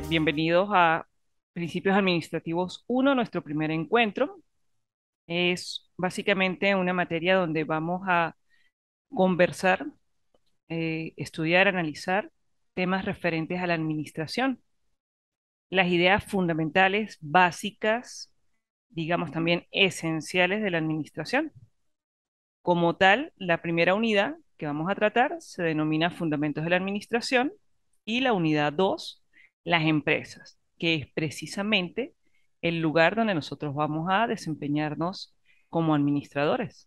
Bienvenidos a Principios Administrativos 1, nuestro primer encuentro. Es básicamente una materia donde vamos a conversar, estudiar, analizar temas referentes a la administración, las ideas fundamentales, básicas, digamos también esenciales de la administración. Como tal, la primera unidad que vamos a tratar se denomina Fundamentos de la Administración y la unidad 2, las empresas, que es precisamente el lugar donde nosotros vamos a desempeñarnos como administradores.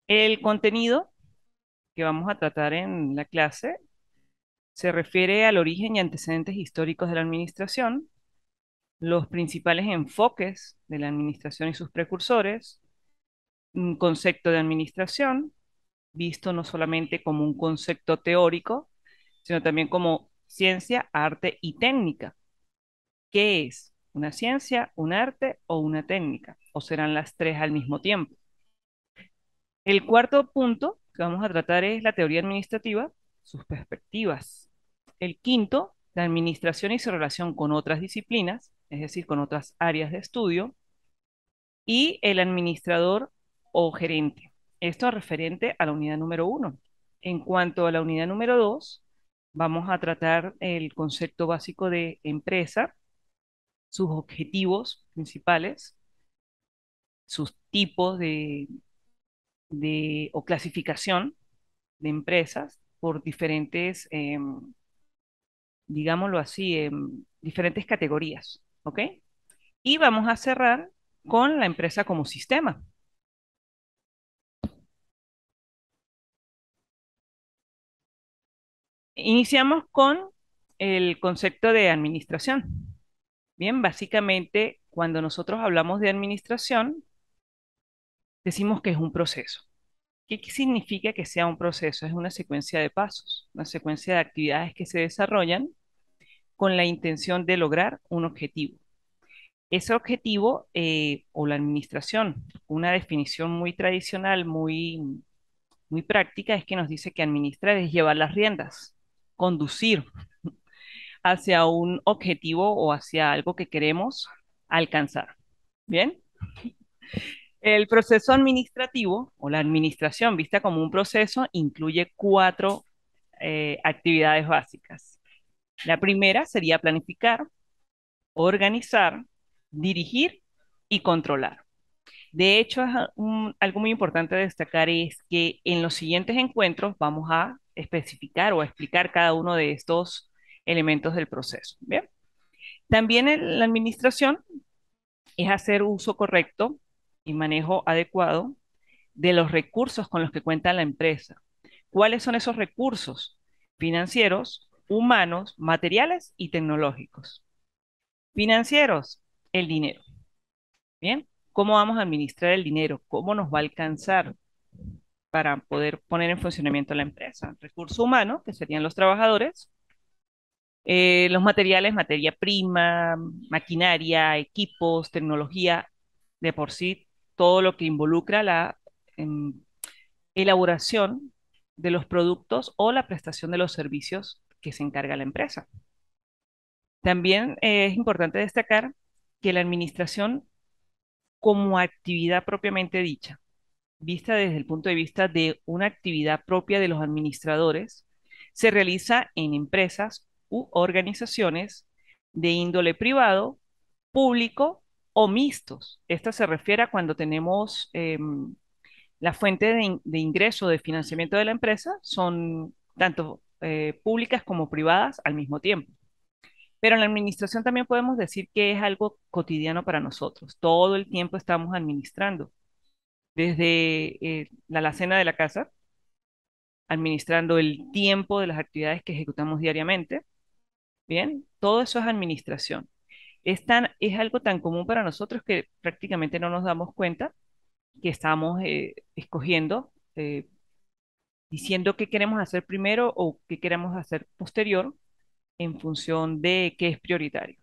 El contenido que vamos a tratar en la clase se refiere al origen y antecedentes históricos de la administración, los principales enfoques de la administración y sus precursores, un concepto de administración, visto no solamente como un concepto teórico, sino también como ciencia, arte y técnica. ¿Qué es? ¿Una ciencia, un arte o una técnica? ¿O serán las tres al mismo tiempo? El cuarto punto que vamos a tratar es la teoría administrativa, sus perspectivas. El quinto, la administración y su relación con otras disciplinas, es decir, con otras áreas de estudio. Y el administrador o gerente. Esto es referente a la unidad número 1. En cuanto a la unidad número 2, vamos a tratar el concepto básico de empresa, sus objetivos principales, sus tipos o clasificación de empresas por diferentes, digámoslo así, diferentes categorías, ¿ok? Y vamos a cerrar con la empresa como sistema. Iniciamos con el concepto de administración. Bien, básicamente, cuando nosotros hablamos de administración, decimos que es un proceso. ¿Qué significa que sea un proceso? Es una secuencia de pasos, una secuencia de actividades que se desarrollan con la intención de lograr un objetivo. Ese objetivo o la administración, una definición muy tradicional, muy práctica, es que nos dice que administrar es llevar las riendas, conducir hacia un objetivo o hacia algo que queremos alcanzar. Bien, el proceso administrativo o la administración vista como un proceso incluye cuatro actividades básicas. La primera sería planificar, organizar, dirigir y controlar. De hecho, algo muy importante de destacar es que en los siguientes encuentros vamos a especificar o a explicar cada uno de estos elementos del proceso. ¿Bien? También en la administración es hacer uso correcto y manejo adecuado de los recursos con los que cuenta la empresa. ¿Cuáles son esos recursos? Financieros, humanos, materiales y tecnológicos. Financieros, el dinero. Bien, ¿cómo vamos a administrar el dinero? ¿Cómo nos va a alcanzar para poder poner en funcionamiento la empresa? Recurso humano, que serían los trabajadores. Los materiales, materia prima, maquinaria, equipos, tecnología, de por sí, todo lo que involucra la em, elaboración de los productos o la prestación de los servicios que se encarga la empresa. También es importante destacar que la administración como actividad propiamente dicha, vista desde el punto de vista de una actividad propia de los administradores, se realiza en empresas u organizaciones de índole privado, público o mixtos. Esta se refiere a cuando tenemos la fuente de ingreso de financiamiento de la empresa son tanto públicas como privadas al mismo tiempo. Pero en la administración también podemos decir que es algo cotidiano para nosotros. Todo el tiempo estamos administrando, desde la alacena de la casa, administrando el tiempo de las actividades que ejecutamos diariamente. Bien, todo eso es administración. Es algo tan común para nosotros que prácticamente no nos damos cuenta que estamos escogiendo, diciendo qué queremos hacer primero o qué queremos hacer posterior en función de qué es prioritario.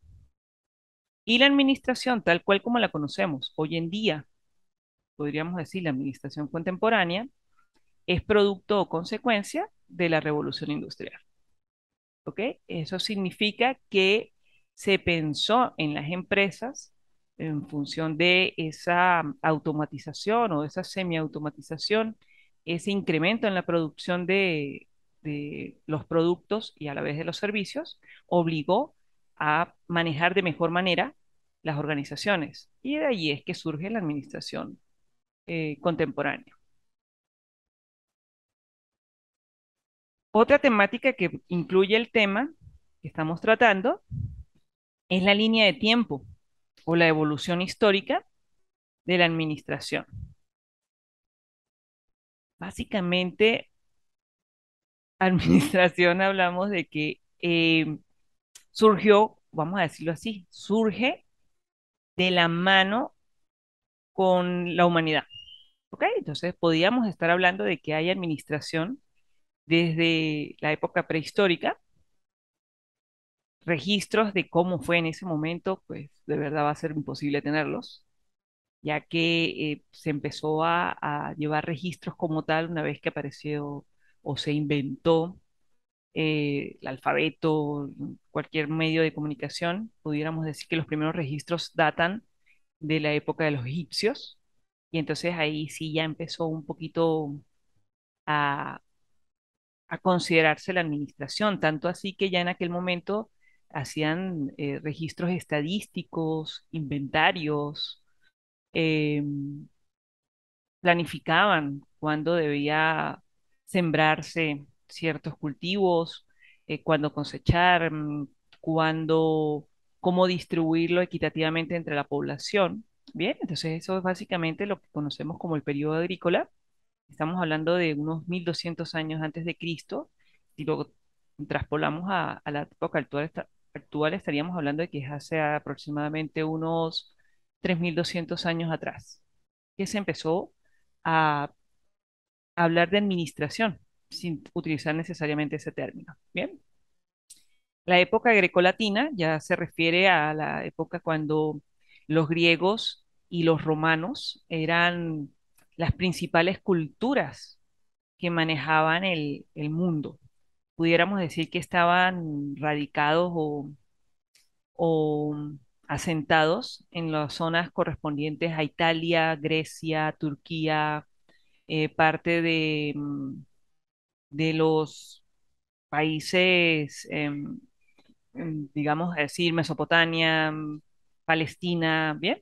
Y la administración, tal cual como la conocemos hoy en día, podríamos decir la administración contemporánea, es producto o consecuencia de la revolución industrial. ¿Ok? Eso significa que se pensó en las empresas en función de esa automatización o esa semiautomatización, ese incremento en la producción de los productos y a la vez de los servicios, obligó a manejar de mejor manera las organizaciones. Y de ahí es que surge la administración contemporánea. Otra temática que incluye el tema que estamos tratando es la línea de tiempo o la evolución histórica de la administración. Básicamente, administración hablamos de que surgió, vamos a decirlo así, surge de la mano con la humanidad. ¿Ok? Entonces, podríamos estar hablando de que hay administración desde la época prehistórica, registros de cómo fue en ese momento, pues de verdad va a ser imposible tenerlos, ya que se empezó a llevar registros como tal una vez que apareció o se inventó el alfabeto, cualquier medio de comunicación. Pudiéramos decir que los primeros registros datan de la época de los egipcios, y entonces ahí sí ya empezó un poquito a, a considerarse la administración, tanto así que ya en aquel momento hacían registros estadísticos, inventarios, em, planificaban cuándo debía sembrarse ciertos cultivos, cuándo cosechar, cuándo, cómo distribuirlo equitativamente entre la población. Bien, entonces eso es básicamente lo que conocemos como el periodo agrícola. Estamos hablando de unos 1200 años antes de Cristo. Si lo traspolamos a la época actual, actual, estaríamos hablando de que es hace aproximadamente unos 3200 años atrás que se empezó a hablar de administración sin utilizar necesariamente ese término. Bien, la época grecolatina ya se refiere a la época cuando los griegos y los romanos eran las principales culturas que manejaban el mundo. Pudiéramos decir que estaban radicados o asentados en las zonas correspondientes a Italia, Grecia, Turquía, parte de los países, digamos, decir, Mesopotamia, Palestina, ¿bien?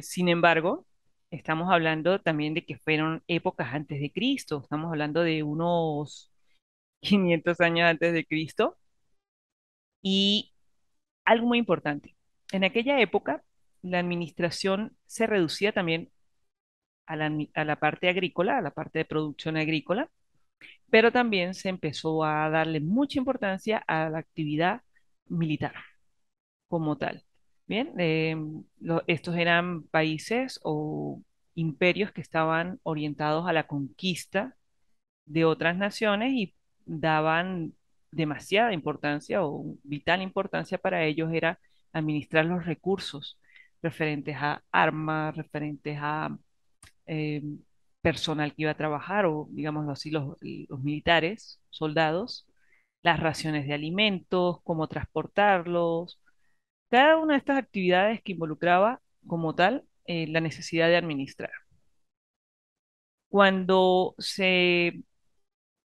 Sin embargo, estamos hablando también de que fueron épocas antes de Cristo, estamos hablando de unos 500 años antes de Cristo, y algo muy importante, en aquella época la administración se reducía también a la parte agrícola, a la parte de producción agrícola, pero también se empezó a darle mucha importancia a la actividad militar como tal. Bien, estos eran países o imperios que estaban orientados a la conquista de otras naciones y daban demasiada importancia o vital importancia para ellos era administrar los recursos referentes a armas, referentes a eh, personal que iba a trabajar, o digámoslo así, los militares, soldados, las raciones de alimentos, cómo transportarlos, cada una de estas actividades que involucraba como tal la necesidad de administrar. Cuando se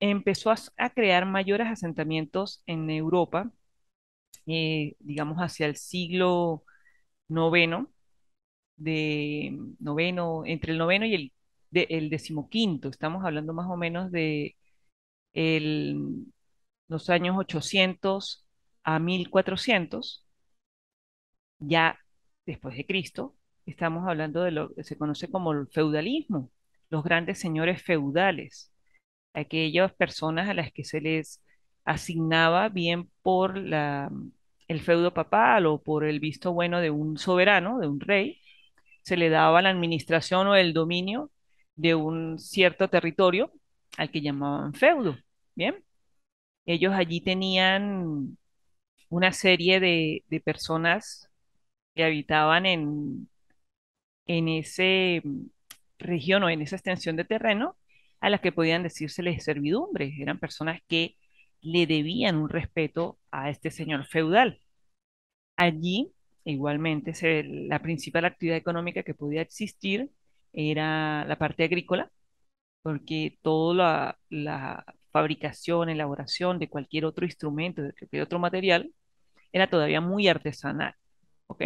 empezó a crear mayores asentamientos en Europa, digamos hacia el siglo noveno, entre el noveno y el decimoquinto, estamos hablando más o menos de el- los años 800 a 1400, ya después de Cristo, estamos hablando de lo que se conoce como el feudalismo, los grandes señores feudales, aquellas personas a las que se les asignaba bien por el feudo papal o por el visto bueno de un soberano, de un rey, se le daba la administración o el dominio de un cierto territorio al que llamaban feudo. Bien, ellos allí tenían una serie de personas que habitaban en ese región o en esa extensión de terreno a las que podían decírseles servidumbre. Eran personas que le debían un respeto a este señor feudal. Allí, igualmente, la principal actividad económica que podía existir era la parte agrícola, porque toda la fabricación, elaboración de cualquier otro instrumento, de cualquier otro material, era todavía muy artesanal, ¿ok?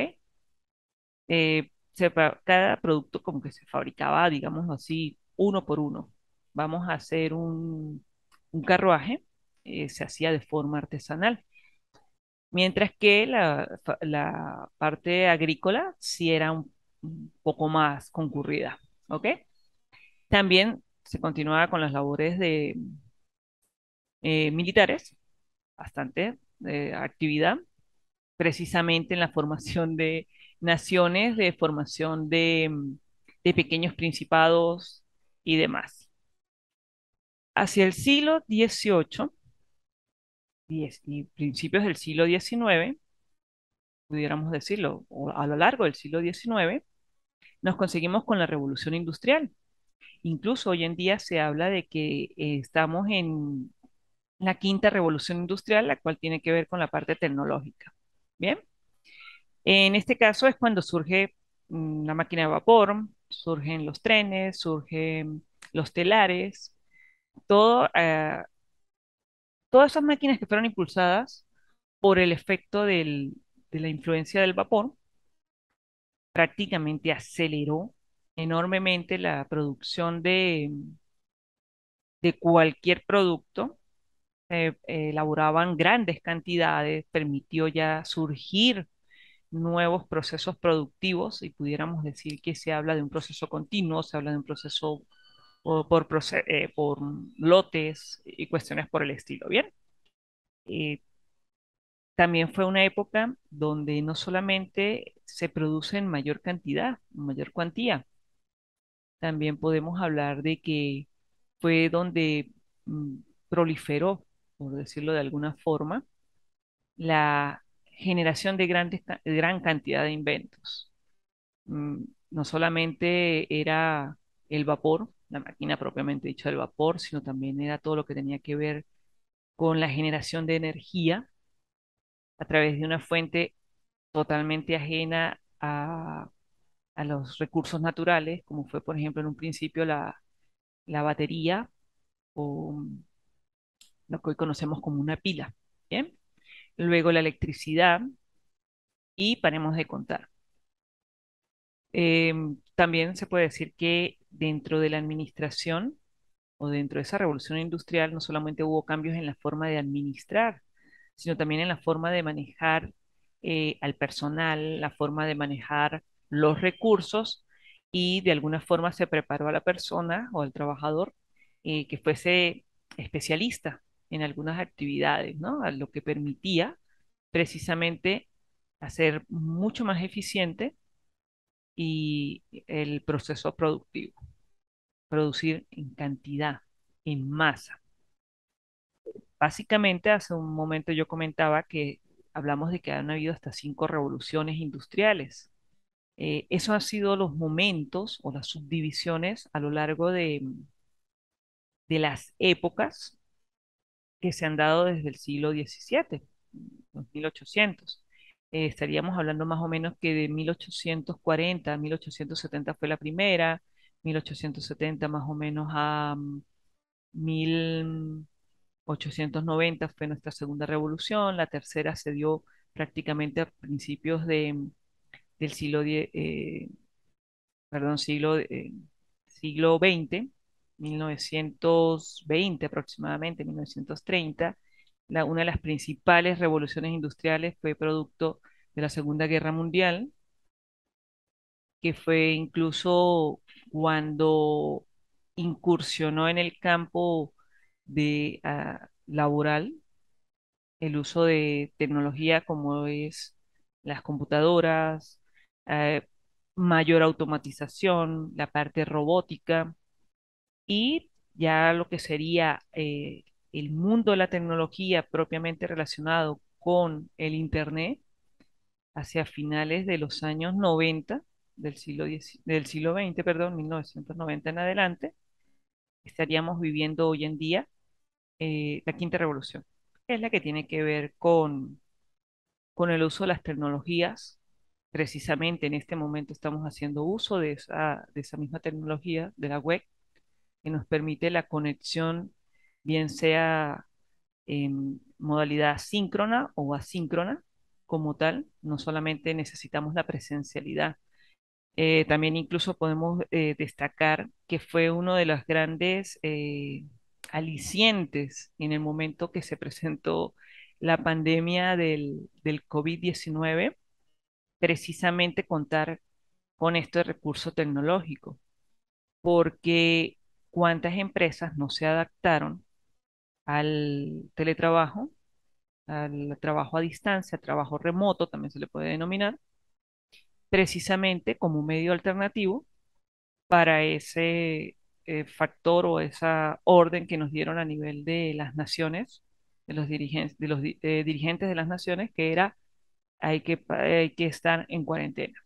Cada producto como que se fabricaba, digamos así, uno por uno. Vamos a hacer un carruaje, se hacía de forma artesanal, mientras que la parte agrícola sí era un poco más concurrida, ¿ok? También se continuaba con las labores de militares, bastante actividad, precisamente en la formación de naciones, de formación de pequeños principados y demás. Hacia el siglo XVIII y principios del siglo XIX, pudiéramos decirlo, o a lo largo del siglo XIX, nos conseguimos con la revolución industrial. Incluso hoy en día se habla de que estamos en la quinta revolución industrial, la cual tiene que ver con la parte tecnológica. Bien, en este caso es cuando surge la máquina de vapor, surgen los trenes, surgen los telares, todo, todas esas máquinas que fueron impulsadas por el efecto de la influencia del vapor, prácticamente aceleró enormemente la producción de cualquier producto. Elaboraban grandes cantidades, permitió ya surgir nuevos procesos productivos y pudiéramos decir que se habla de un proceso continuo, se habla de un proceso por lotes y cuestiones por el estilo, ¿bien? Eh, También fue una época donde no solamente se produce en mayor cantidad, en mayor cuantía, también podemos hablar de que fue donde mm, proliferó, por decirlo de alguna forma, la generación de gran cantidad de inventos. No solamente era el vapor, la máquina propiamente dicha del vapor, sino también era todo lo que tenía que ver con la generación de energía a través de una fuente totalmente ajena a los recursos naturales, como fue, por ejemplo, en un principio la batería o lo que hoy conocemos como una pila. ¿Bien? Luego la electricidad y paremos de contar. También se puede decir que dentro de la administración o dentro de esa revolución industrial no solamente hubo cambios en la forma de administrar, sino también en la forma de manejar al personal, la forma de manejar los recursos y de alguna forma se preparó a la persona o al trabajador que fuese especialista en algunas actividades, ¿no? A lo que permitía precisamente hacer mucho más eficiente y el proceso productivo, producir en cantidad, en masa. Básicamente, hace un momento yo comentaba que hablamos de que han habido hasta 5 revoluciones industriales. Esos han sido los momentos o las subdivisiones a lo largo de las épocas que se han dado desde el siglo XVII, los 1800. Estaríamos hablando más o menos que de 1840 a 1870 fue la primera, 1870 más o menos a 1890 fue nuestra segunda revolución, la tercera se dio prácticamente a principios del siglo XX, 1920 aproximadamente, 1930. Una de las principales revoluciones industriales fue producto de la Segunda Guerra Mundial, que fue incluso cuando incursionó en el campo laboral el uso de tecnología como es las computadoras, eh, mayor automatización, la parte robótica y ya lo que sería el mundo de la tecnología propiamente relacionado con el Internet hacia finales de los años 90 del siglo XX, perdón, 1990 en adelante, estaríamos viviendo hoy en día la quinta revolución. que es la que tiene que ver con el uso de las tecnologías. Precisamente en este momento estamos haciendo uso de esa misma tecnología de la web que nos permite la conexión, bien sea en modalidad síncrona o asíncrona como tal. No solamente necesitamos la presencialidad. También incluso podemos destacar que fue uno de los grandes alicientes en el momento que se presentó la pandemia del COVID-19, precisamente contar con este recurso tecnológico, porque cuántas empresas no se adaptaron al teletrabajo, al trabajo a distancia, trabajo remoto, también se le puede denominar, precisamente como medio alternativo para ese factor o esa orden que nos dieron a nivel de las naciones, de los dirigentes de las naciones, que era hay que estar en cuarentena.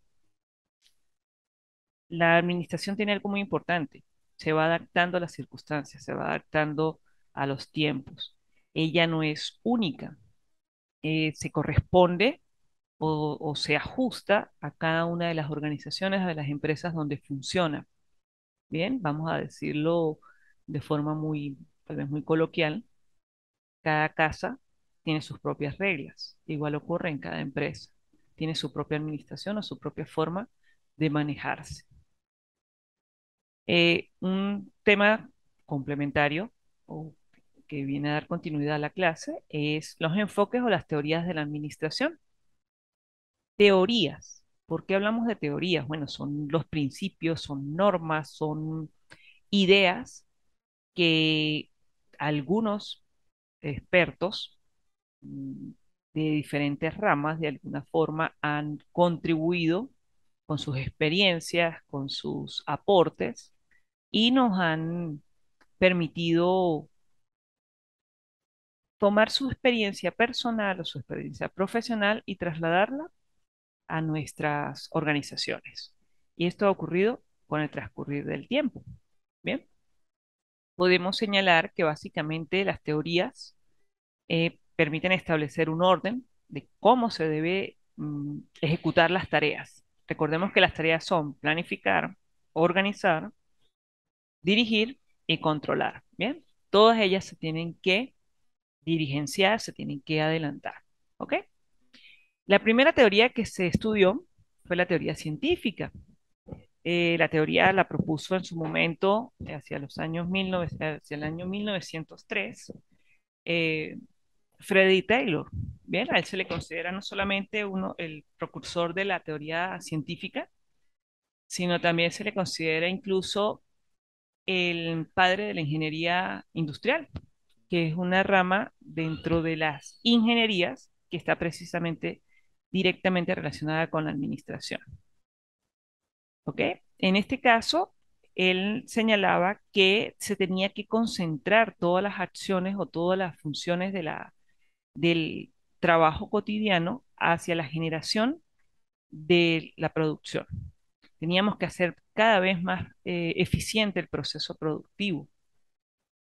La administración tiene algo muy importante, se va adaptando a las circunstancias, se va adaptando a los tiempos. Ella no es única, se corresponde o se ajusta a cada una de las organizaciones, de las empresas donde funciona. Bien, vamos a decirlo de forma muy, tal vez muy coloquial, cada casa tiene sus propias reglas. Igual ocurre en cada empresa. Tiene su propia administración o su propia forma de manejarse. Un tema complementario o que viene a dar continuidad a la clase es los enfoques o las teorías de la administración. Teorías. ¿Por qué hablamos de teorías? Bueno, son los principios, son normas, son ideas que algunos expertos de diferentes ramas de alguna forma han contribuido con sus experiencias, con sus aportes y nos han permitido tomar su experiencia personal o su experiencia profesional y trasladarla a nuestras organizaciones. Y esto ha ocurrido con el transcurrir del tiempo. Bien, podemos señalar que básicamente las teorías permiten establecer un orden de cómo se debe ejecutar las tareas. Recordemos que las tareas son planificar, organizar, dirigir y controlar. Bien, todas ellas se tienen que dirigenciar, se tienen que adelantar. ¿Ok? La primera teoría que se estudió fue la teoría científica. La teoría la propuso en su momento, hacia los años 1900, hacia el año 1903, eh, Freddy Taylor. Bien, a él se le considera no solamente el precursor de la teoría científica, sino también se le considera incluso el padre de la ingeniería industrial, que es una rama dentro de las ingenierías que está precisamente directamente relacionada con la administración. ¿Ok? En este caso, él señalaba que se tenía que concentrar todas las acciones o todas las funciones del trabajo cotidiano hacia la generación de la producción. Teníamos que hacer cada vez más eficiente el proceso productivo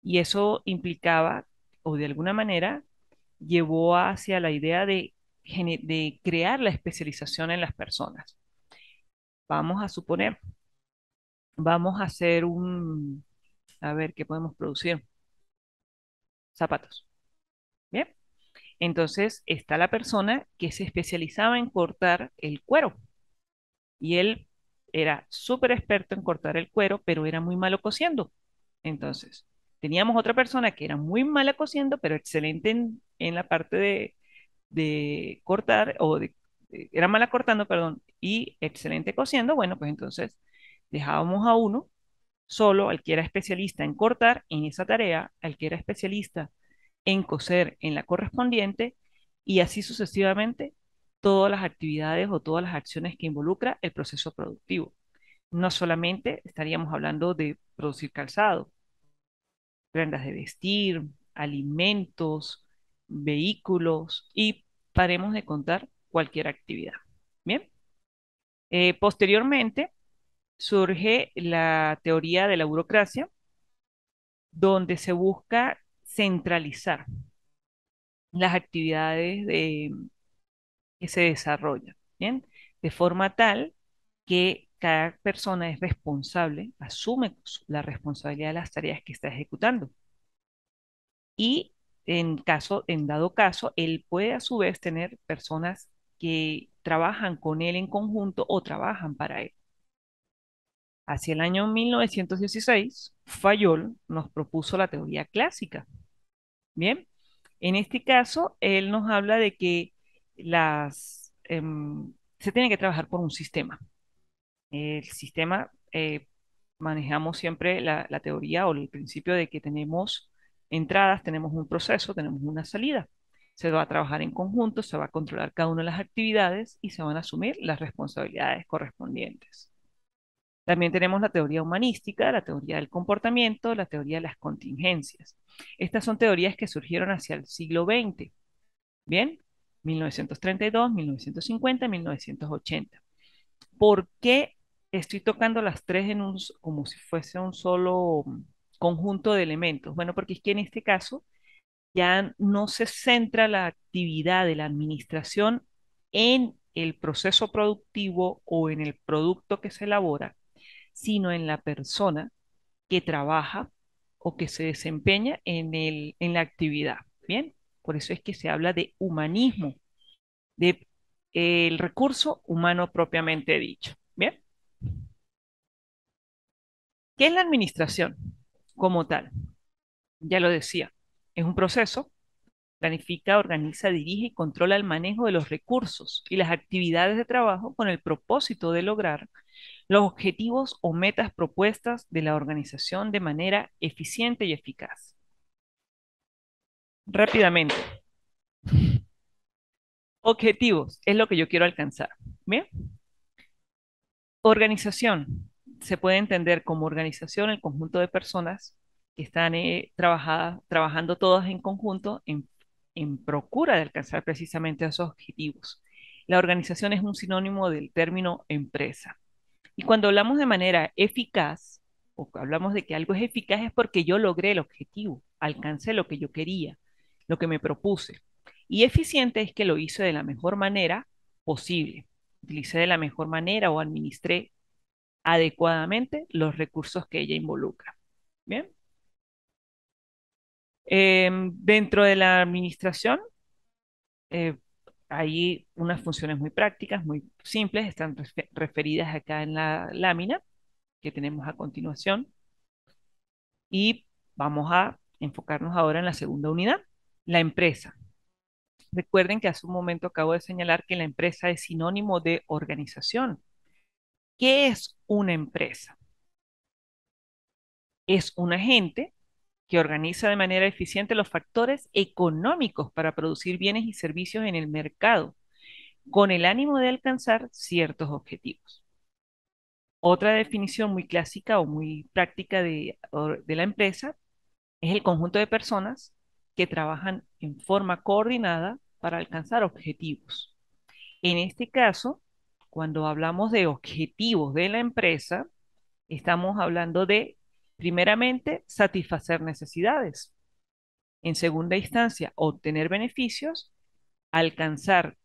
y eso implicaba, o de alguna manera, llevó hacia la idea de crear la especialización en las personas. Vamos a suponer, vamos a hacer a ver, ¿qué podemos producir? Zapatos. Bien. Entonces está la persona que se especializaba en cortar el cuero y él era súper experto en cortar el cuero, pero era muy malo cosiendo. Entonces, teníamos otra persona que era muy mala cosiendo, pero excelente en la parte de cortar, era mala cortando, perdón, y excelente cosiendo. Bueno, pues entonces dejábamos a uno solo, al que era especialista en cortar en esa tarea, al que era especialista en coser en la correspondiente, y así sucesivamente todas las actividades o todas las acciones que involucra el proceso productivo. No solamente estaríamos hablando de producir calzado, prendas de vestir, alimentos, vehículos y paremos de contar cualquier actividad. Bien, posteriormente surge la teoría de la burocracia, donde se busca centralizar las actividades que se desarrollan, ¿bien? De forma tal que cada persona es responsable, asume la responsabilidad de las tareas que está ejecutando. Y en dado caso, él puede a su vez tener personas que trabajan con él en conjunto o trabajan para él. Hacia el año 1916, Fayol nos propuso la teoría clásica. Bien, en este caso, él nos habla de que se tiene que trabajar por un sistema. El sistema, manejamos siempre la teoría o el principio de que tenemos entradas, tenemos un proceso, tenemos una salida. Se va a trabajar en conjunto, se va a controlar cada una de las actividades y se van a asumir las responsabilidades correspondientes. También tenemos la teoría humanística, la teoría del comportamiento, la teoría de las contingencias. Estas son teorías que surgieron hacia el siglo XX, ¿bien? 1932, 1950, 1980. ¿Por qué estoy tocando las tres como si fuese un solo conjunto de elementos? Bueno, porque es que en este caso ya no se centra la actividad de la administración en el proceso productivo o en el producto que se elabora, sino en la persona que trabaja o que se desempeña en la actividad. Bien, por eso es que se habla de humanismo, de el recurso humano propiamente dicho. Bien, ¿qué es la administración como tal? Ya lo decía, es un proceso, planifica, organiza, dirige y controla el manejo de los recursos y las actividades de trabajo con el propósito de lograr los objetivos o metas propuestas de la organización de manera eficiente y eficaz. Rápidamente, objetivos es lo que yo quiero alcanzar. Bien, organización se puede entender como organización el conjunto de personas que están trabajando todas en conjunto en procura de alcanzar precisamente esos objetivos. La organización es un sinónimo del término empresa. Y cuando hablamos de manera eficaz, o hablamos de que algo es eficaz, es porque yo logré el objetivo, alcancé lo que yo quería, lo que me propuse. Y eficiente es que lo hice de la mejor manera posible. Utilicé de la mejor manera o administré adecuadamente los recursos que ella involucra. Bien. Dentro de la administración, eh, hay unas funciones muy prácticas, muy simples, están referidas acá en la lámina que tenemos a continuación. Y vamos a enfocarnos ahora en la segunda unidad, la empresa. Recuerden que hace un momento acabo de señalar que la empresa es sinónimo de organización. ¿Qué es una empresa? Es un agente que organiza de manera eficiente los factores económicos para producir bienes y servicios en el mercado, con el ánimo de alcanzar ciertos objetivos. Otra definición muy clásica o muy práctica de la empresa es el conjunto de personas que trabajan en forma coordinada para alcanzar objetivos. En este caso, cuando hablamos de objetivos de la empresa, estamos hablando de, primeramente, satisfacer necesidades. En segunda instancia, obtener beneficios, alcanzar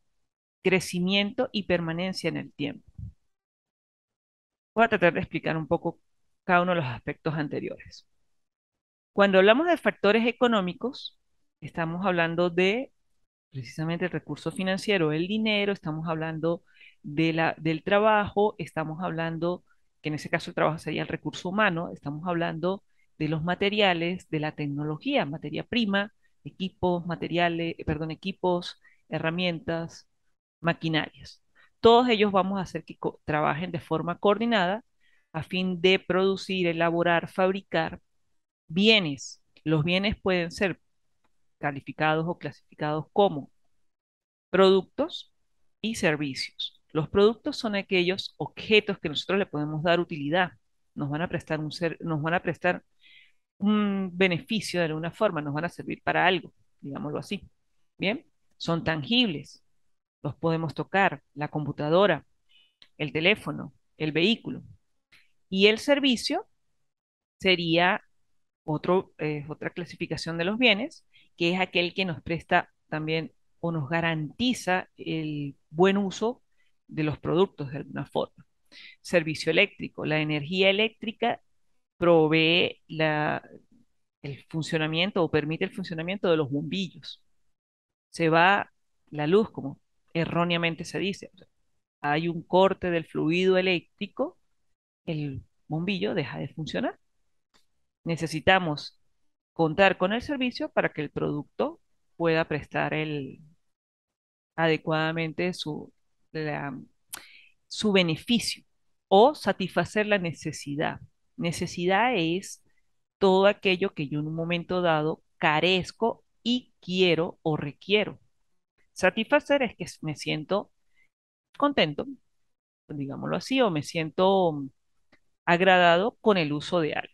crecimiento y permanencia en el tiempo. Voy a tratar de explicar un poco cada uno de los aspectos anteriores. Cuando hablamos de factores económicos, estamos hablando de precisamente el recurso financiero, el dinero, estamos hablando del trabajo, estamos hablando, que en ese caso el trabajo sería el recurso humano, estamos hablando de los materiales, de la tecnología, materia prima, equipos, materiales, perdón, equipos, herramientas, maquinarias. Todos ellos vamos a hacer que trabajen de forma coordinada a fin de producir, elaborar, fabricar bienes. Los bienes pueden ser calificados o clasificados como productos y servicios. Los productos son aquellos objetos que nosotros le podemos dar utilidad, nos van a prestar un beneficio de alguna forma, nos van a servir para algo, digámoslo así. Bien, son tangibles, los podemos tocar, la computadora, el teléfono, el vehículo. Y el servicio sería otra clasificación de los bienes, que es aquel que nos presta también o nos garantiza el buen uso de los productos de alguna forma. Servicio eléctrico. La energía eléctrica provee el funcionamiento o permite el funcionamiento de los bombillos. Se va la luz, como erróneamente se dice. O sea, hay un corte del fluido eléctrico, el bombillo deja de funcionar. Necesitamos contar con el servicio para que el producto pueda prestar adecuadamente su beneficio o satisfacer la necesidad. Necesidad es todo aquello que yo en un momento dado carezco y quiero o requiero. Satisfacer es que me siento contento, digámoslo así, o me siento agradado con el uso de algo.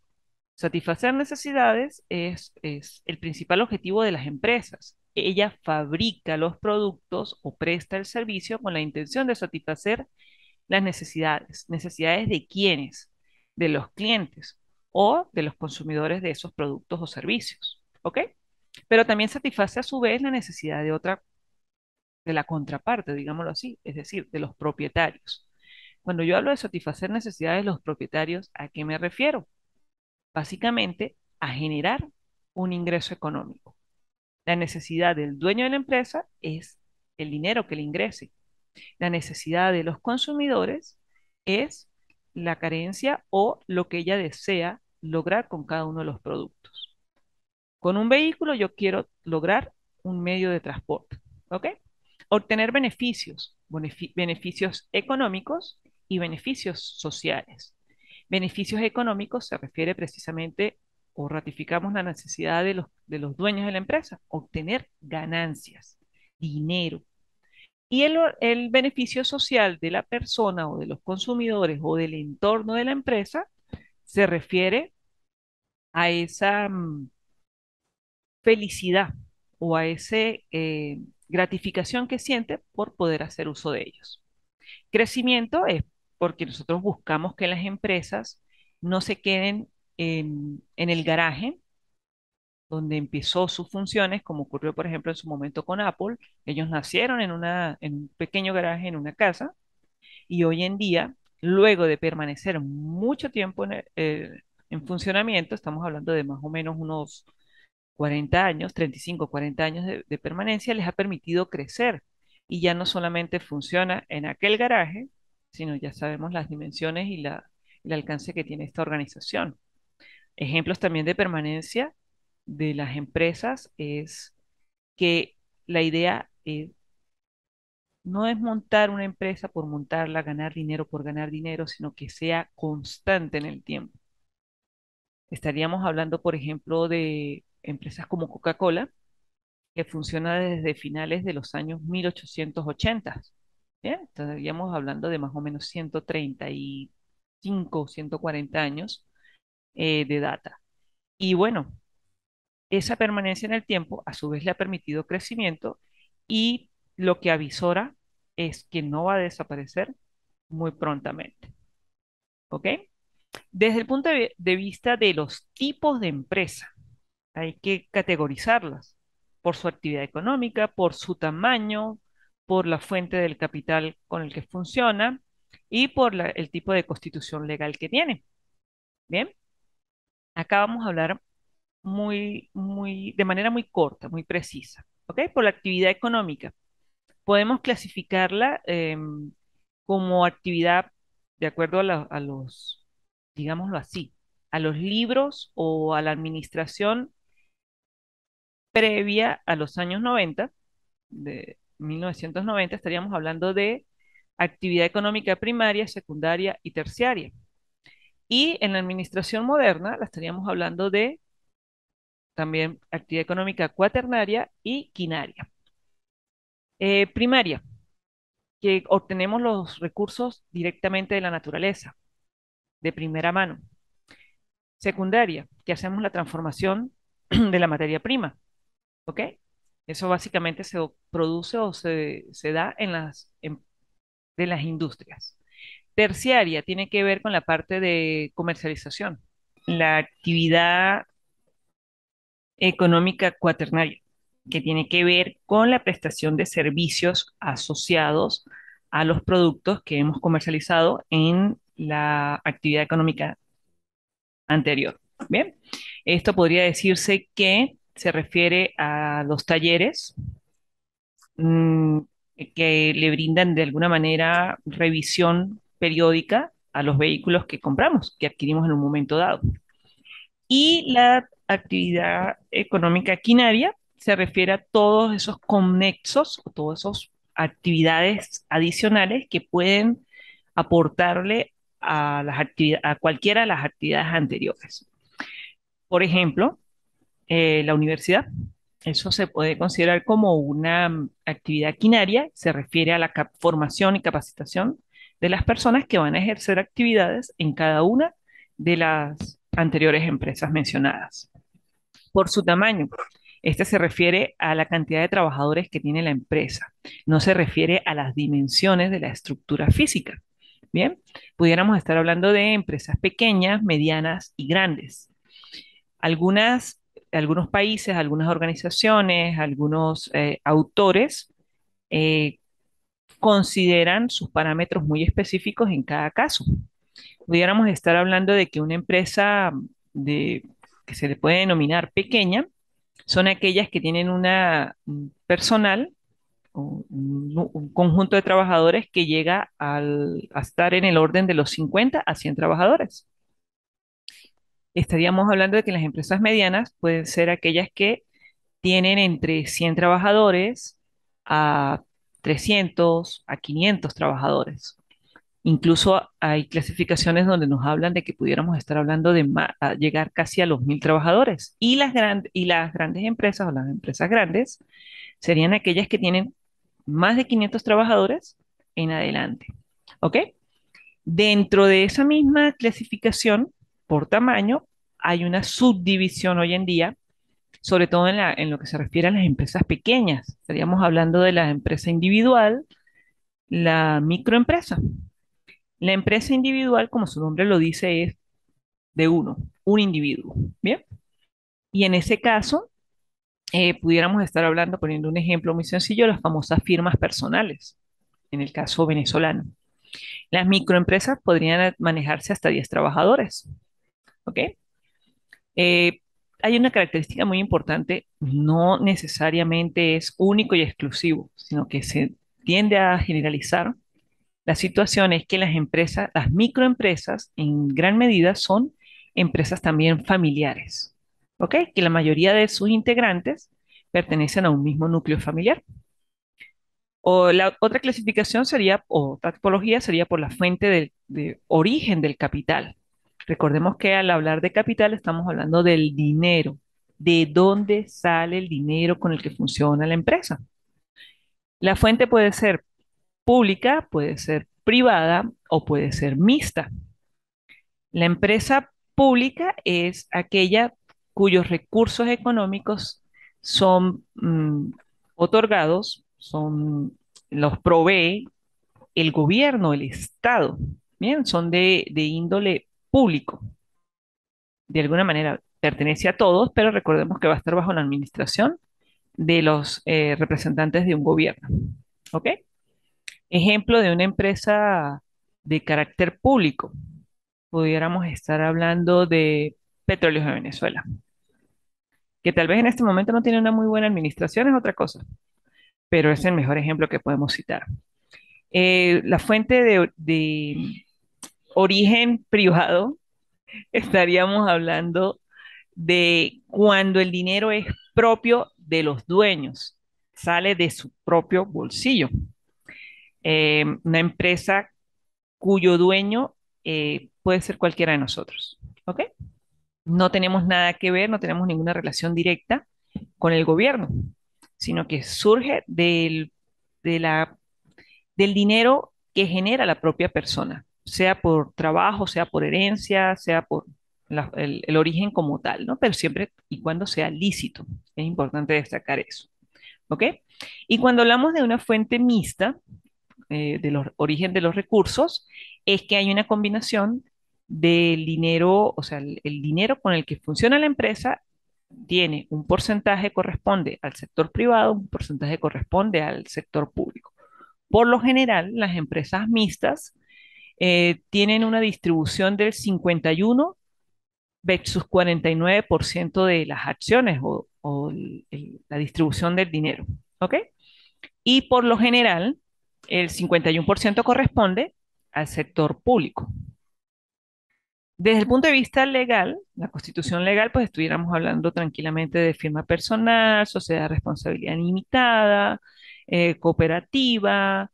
Satisfacer necesidades es el principal objetivo de las empresas. Ella fabrica los productos o presta el servicio con la intención de satisfacer las necesidades. ¿Necesidades de quiénes? De los clientes o de los consumidores de esos productos o servicios. ¿Ok? Pero también satisface a su vez la necesidad de otra, de la contraparte, digámoslo así, es decir, de los propietarios. Cuando yo hablo de satisfacer necesidades de los propietarios, ¿a qué me refiero? Básicamente a generar un ingreso económico. La necesidad del dueño de la empresa es el dinero que le ingrese. La necesidad de los consumidores es la carencia o lo que ella desea lograr con cada uno de los productos. Con un vehículo yo quiero lograr un medio de transporte, ¿ok? Obtener beneficios, beneficios económicos y beneficios sociales. Beneficios económicos se refiere precisamente o ratificamos la necesidad de los dueños de la empresa, obtener ganancias, dinero. Y el beneficio social de la persona o de los consumidores o del entorno de la empresa se refiere a esa felicidad o a esa gratificación que siente por poder hacer uso de ellos. Crecimiento es porque nosotros buscamos que las empresas no se queden en el garaje donde empezó sus funciones, como ocurrió, por ejemplo, en su momento con Apple. Ellos nacieron en un pequeño garaje, en una casa, y hoy en día, luego de permanecer mucho tiempo en funcionamiento, estamos hablando de más o menos unos 40 años, 35, 40 años de permanencia, les ha permitido crecer y ya no solamente funciona en aquel garaje, sino ya sabemos las dimensiones y el alcance que tiene esta organización. Ejemplos también de permanencia de las empresas es que la idea no es montar una empresa por montarla, ganar dinero por ganar dinero, sino que sea constante en el tiempo. Estaríamos hablando, por ejemplo, de empresas como Coca-Cola, que funciona desde finales de los años 1880. Bien, estaríamos hablando de más o menos 135, 140 años de data. Y bueno, esa permanencia en el tiempo a su vez le ha permitido crecimiento y lo que avisora es que no va a desaparecer muy prontamente. ¿Ok? Desde el punto de vista de los tipos de empresa, hay que categorizarlas por su actividad económica, por su tamaño, por la fuente del capital con el que funciona y por el tipo de constitución legal que tiene. Bien, acá vamos a hablar de manera muy corta, muy precisa, ¿ok? Por la actividad económica. Podemos clasificarla como actividad de acuerdo a los, digámoslo así, a los libros o a la administración previa a los años 90, de 1990, estaríamos hablando de actividad económica primaria, secundaria y terciaria. Y en la administración moderna, la estaríamos hablando de también actividad económica cuaternaria y quinaria. Primaria, que obtenemos los recursos directamente de la naturaleza, de primera mano. Secundaria, que hacemos la transformación de la materia prima, ¿ok? Eso básicamente se produce o se da de las industrias. Terciaria tiene que ver con la parte de comercialización, la actividad económica cuaternaria. que tiene que ver con la prestación de servicios asociados a los productos que hemos comercializado en la actividad económica anterior. Bien, esto podría decirse que se refiere a los talleres mm, que le brindan de alguna manera revisión periódica a los vehículos que compramos, que adquirimos en un momento dado. Y la actividad económica quinaria se refiere a todos esos conexos, o todas esas actividades adicionales que pueden aportarle a a cualquiera de las actividades anteriores. Por ejemplo, la universidad. Eso se puede considerar como una actividad quinaria, se refiere a la formación y capacitación de las personas que van a ejercer actividades en cada una de las anteriores empresas mencionadas. Por su tamaño, este se refiere a la cantidad de trabajadores que tiene la empresa, no se refiere a las dimensiones de la estructura física. Bien, pudiéramos estar hablando de empresas pequeñas, medianas y grandes. Algunas, algunos países, algunas organizaciones, algunos autores eh, consideran sus parámetros muy específicos en cada caso. Pudiéramos estar hablando de que una empresa de, que se le puede denominar pequeña son aquellas que tienen un personal, un conjunto de trabajadores que llega a estar en el orden de los 50 a 100 trabajadores. Estaríamos hablando de que las empresas medianas pueden ser aquellas que tienen entre 100 trabajadores a 300, a 500 trabajadores. Incluso hay clasificaciones donde nos hablan de que pudiéramos estar hablando de llegar casi a los 1.000 trabajadores. Y las grandes empresas o las empresas grandes serían aquellas que tienen más de 500 trabajadores en adelante. ¿Ok? Dentro de esa misma clasificación por tamaño, hay una subdivisión hoy en día, sobre todo en lo que se refiere a las empresas pequeñas. Estaríamos hablando de la empresa individual, la microempresa. La empresa individual, como su nombre lo dice, es de uno, un individuo. Bien. Y en ese caso, pudiéramos estar hablando, poniendo un ejemplo muy sencillo, las famosas firmas personales, en el caso venezolano. Las microempresas podrían manejarse hasta 10 trabajadores. ¿Ok? Eh, Hay una característica muy importante, no necesariamente es único y exclusivo, sino que se tiende a generalizar. La situación es que las empresas, las microempresas, en gran medida son empresas también familiares, ¿ok? Que la mayoría de sus integrantes pertenecen a un mismo núcleo familiar. O la otra clasificación sería, o otra tipología sería por la fuente de origen del capital. Recordemos que al hablar de capital estamos hablando del dinero, de dónde sale el dinero con el que funciona la empresa. La fuente puede ser pública, puede ser privada o puede ser mixta. La empresa pública es aquella cuyos recursos económicos son otorgados, los provee el gobierno, el Estado, bien, son de índole público. De alguna manera pertenece a todos, pero recordemos que va a estar bajo la administración de los representantes de un gobierno. ¿Ok? Ejemplo de una empresa de carácter público. Pudiéramos estar hablando de Petróleos de Venezuela, que tal vez en este momento no tiene una muy buena administración, es otra cosa, pero es el mejor ejemplo que podemos citar. La fuente de origen privado, estaríamos hablando de cuando el dinero es propio de los dueños, sale de su propio bolsillo. Una empresa cuyo dueño puede ser cualquiera de nosotros. ¿Ok? No tenemos nada que ver, no tenemos ninguna relación directa con el gobierno, sino que surge de del dinero que genera la propia persona, sea por trabajo, sea por herencia, sea por el origen como tal, ¿no? Pero siempre y cuando sea lícito. Es importante destacar eso. ¿Ok? Y cuando hablamos de una fuente mixta, de los origen de los recursos, es que hay una combinación del dinero, o sea, el dinero con el que funciona la empresa tiene un porcentaje corresponde al sector privado, un porcentaje corresponde al sector público. Por lo general, las empresas mixtas tienen una distribución del 51 versus 49% de las acciones o la distribución del dinero. ¿Ok? Y por lo general, el 51% corresponde al sector público. Desde el punto de vista legal, la constitución legal, pues estuviéramos hablando tranquilamente de firma personal, sociedad de responsabilidad limitada, cooperativa,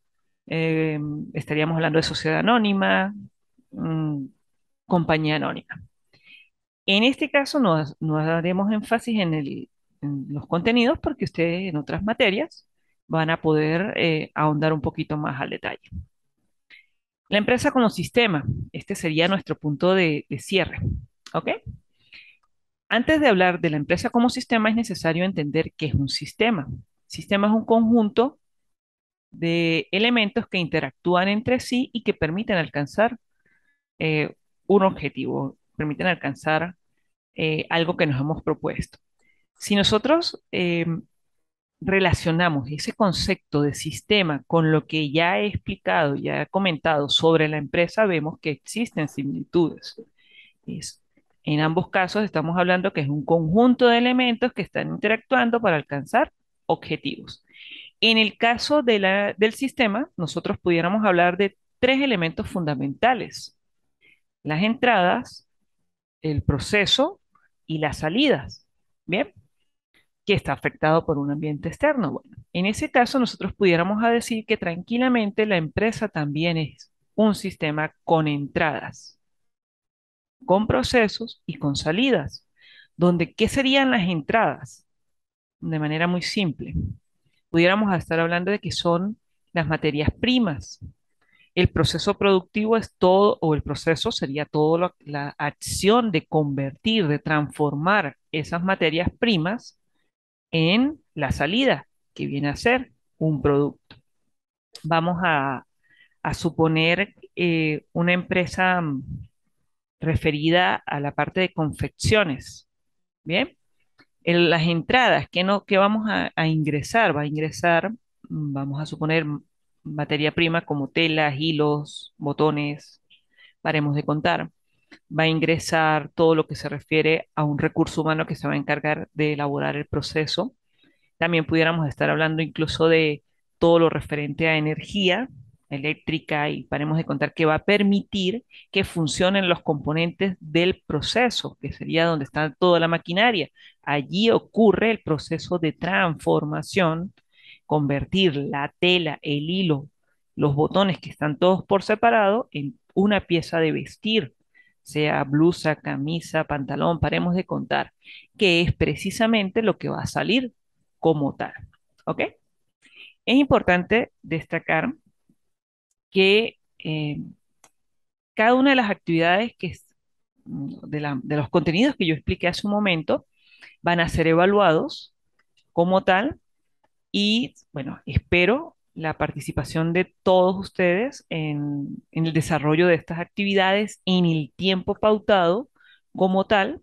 eh, estaríamos hablando de sociedad anónima, mm, compañía anónima. En este caso no haremos énfasis en los contenidos porque ustedes en otras materias van a poder ahondar un poquito más al detalle. La empresa como sistema, este sería nuestro punto de cierre. ¿Ok? Antes de hablar de la empresa como sistema, es necesario entender qué es un sistema. Sistema es un conjunto de elementos que interactúan entre sí y que permiten alcanzar eh, un objetivo, permiten alcanzar algo que nos hemos propuesto. Si nosotros relacionamos ese concepto de sistema con lo que ya he explicado, ya he comentado sobre la empresa, vemos que existen similitudes. Es- en ambos casos estamos hablando que es un conjunto de elementos que están interactuando para alcanzar objetivos. En el caso del sistema, nosotros pudiéramos hablar de tres elementos fundamentales: las entradas, el proceso y las salidas. Bien, que está afectado por un ambiente externo. Bueno, en ese caso nosotros pudiéramos decir que tranquilamente la empresa también es un sistema con entradas, con procesos y con salidas, donde ¿qué serían las entradas? De manera muy simple. Pudiéramos estar hablando de que son las materias primas. El proceso productivo es todo, o el proceso sería toda la acción de convertir, de transformar esas materias primas en la salida, que viene a ser un producto. Vamos a suponer una empresa referida a la parte de confecciones. Bien, las entradas que, no, que vamos a ingresar, va a ingresar, vamos a suponer materia prima como telas, hilos, botones, paremos de contar. Va a ingresar todo lo que se refiere a un recurso humano que se va a encargar de elaborar el proceso. También pudiéramos estar hablando incluso de todo lo referente a energía eléctrica y paremos de contar que va a permitir que funcionen los componentes del proceso, que sería donde está toda la maquinaria. Allí ocurre el proceso de transformación, convertir la tela, el hilo, los botones que están todos por separado en una pieza de vestir, sea blusa, camisa, pantalón, paremos de contar, que es precisamente lo que va a salir como tal. ¿Ok? Es importante destacar que cada una de las actividades de los contenidos que yo expliqué hace un momento van a ser evaluados como tal y, bueno, espero la participación de todos ustedes en el desarrollo de estas actividades en el tiempo pautado como tal,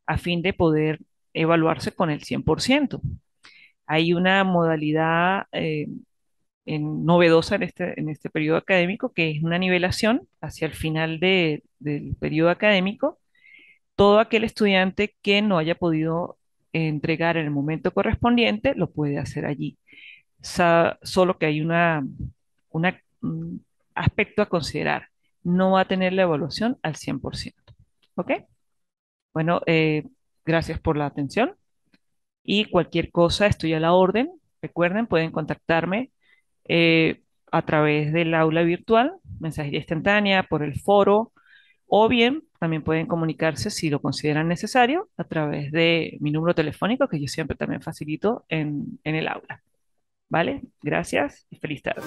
a fin de poder evaluarse con el 100%. Hay una modalidad novedosa en este periodo académico, que es una nivelación hacia el final del periodo académico. Todo aquel estudiante que no haya podido entregar en el momento correspondiente lo puede hacer allí. Solo que hay un aspecto a considerar. No va a tener la evaluación al 100%. ¿Ok? Bueno, gracias por la atención y cualquier cosa estoy a la orden. Recuerden, pueden contactarme a través del aula virtual, mensajería instantánea, por el foro, o bien también pueden comunicarse si lo consideran necesario a través de mi número telefónico, que yo siempre también facilito en el aula. ¿Vale? Gracias y feliz tarde.